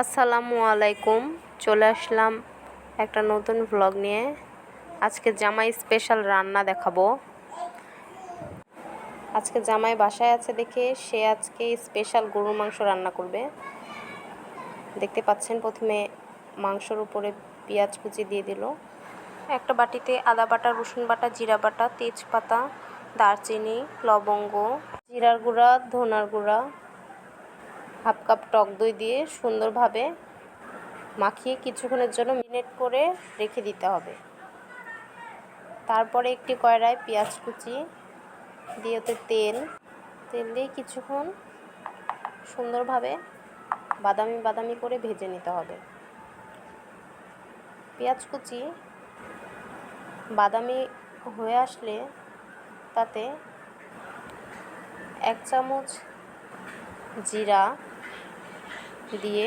আসসালামু আলাইকুম। চলে আসলাম একটা নতুন ভ্লগ নিয়ে। আজকে জামাই স্পেশাল রান্না দেখাবো। আজকে জামাই বাসায় আছে দেখে সে আজকে স্পেশাল গরুর মাংস রান্না করবে। দেখতে পাচ্ছেন, প্রথমে মাংসর উপরে পেঁয়াজ কুচি দিয়ে দিল। একটা বাটিতে আদা বাটা, রসুন বাটা, জিরা বাটা, তেজপাতা, দারচিনি, লবঙ্গ, জিরার গুঁড়া, ধনার গুঁড়া, হাফ কাপ টক দই দিয়ে সুন্দরভাবে মাখিয়ে কিছুক্ষণের জন্য মিনিট করে রেখে দিতে হবে। তারপরে একটি কড়াইয়ে পেঁয়াজ কুচি দিয়ে ওতে তেল দিয়ে কিছুক্ষণ সুন্দরভাবে বাদামি বাদামি করে ভেজে নিতে হবে। পেঁয়াজ কুচি বাদামি হয়ে আসলে তাতে 1 চামচ জিরা দিয়ে